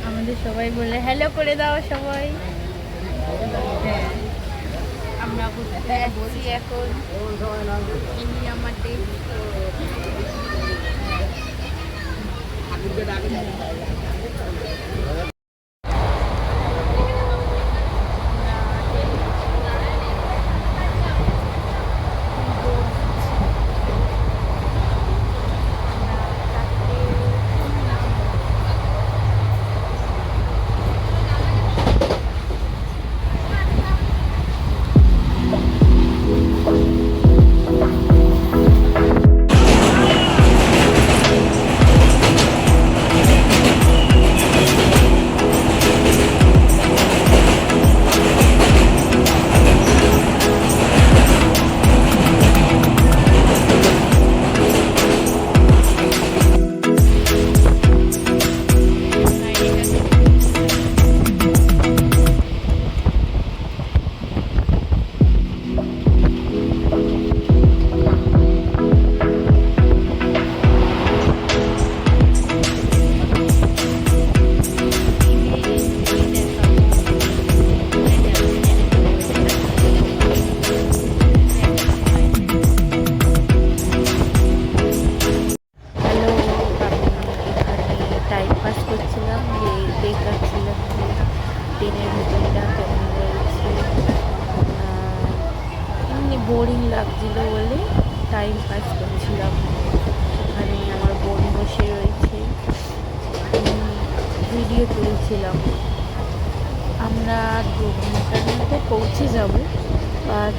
আমাদের সবাই বলে হ্যালো করে দাও সবাই। আমরা বলছি এখন ইন্ডিয়া মাঠে। বোরিং লাগছিল বলে টাইম পাস করছিলাম। ওখানে আমার বোন বসে রয়েছে, ভিডিও তুলছিলাম। আমরা 2 ঘন্টার মধ্যে পৌঁছে যাব, আর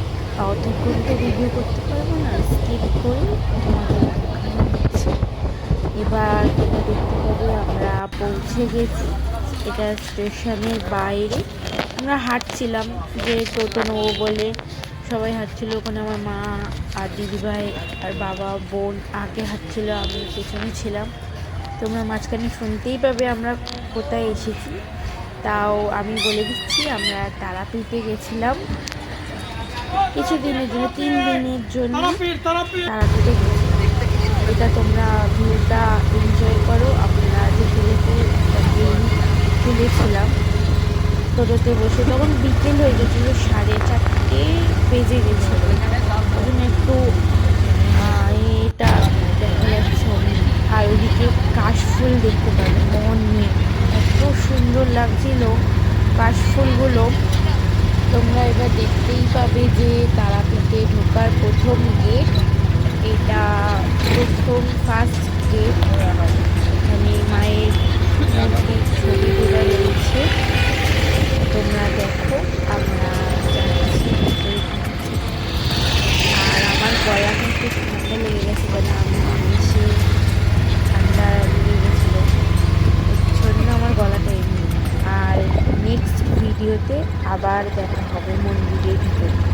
অতক্ষণ তো ভিডিও করতে পারবো না, স্কিপ করে তোমাদের দেখাচ্ছি। এবার তোমরা দেখতে পাবে আমরা পৌঁছে গেছি। এটা স্টেশনের বাইরে। আমরা হাঁটছিলাম, যে টোটো নেবো বলে সবাই হাঁটছিল। ওখানে আমার মা আর দিদিভাই আর বাবা বোন আগে হাঁটছিল, আমি পেছনে ছিলাম। তোমরা মাঝখানে শুনতেই পাবে আমরা কোথায় এসেছি। তাও আমি বলে দিচ্ছি, আমরা তারাপীঠে গেছিলাম কিছুদিনের জন্য, 3 দিনের জন্য তারাপীঠে গেছি। এটা তোমরা ভিউটা এনজয় করো। আমরা যে তুলেছিলাম টোটোতে বসে, তখন বিকেল হয়ে গেছিলো, 4:30 বেজে গেছিলো। তখন একটু এটা দেখা যাচ্ছে, আর ওদিকে কাশফুল দেখতে পাবে মন নিয়ে, এত সুন্দর লাগছিল কাশফুলগুলো। তোমরা এবার দেখতেই পাবে যে তারাপীঠে ঢোকার প্রথম গেট, এটা প্রথম ফার্স্ট গেট। এখানে মায়ের মূর্তির ছবি তোলা রয়েছে, তোমরা দেখো। আমরা যাচ্ছি, আর আমার গলা কিন্তু ঠান্ডা লেগে গেছে, কেন আমি এসে ঠান্ডা লেগে গেছিলো, এর জন্য আমার গলাটা এমনি। আর নেক্সট ভিডিওতে আবার দেখা হবে মন্দিরের ভিতরে।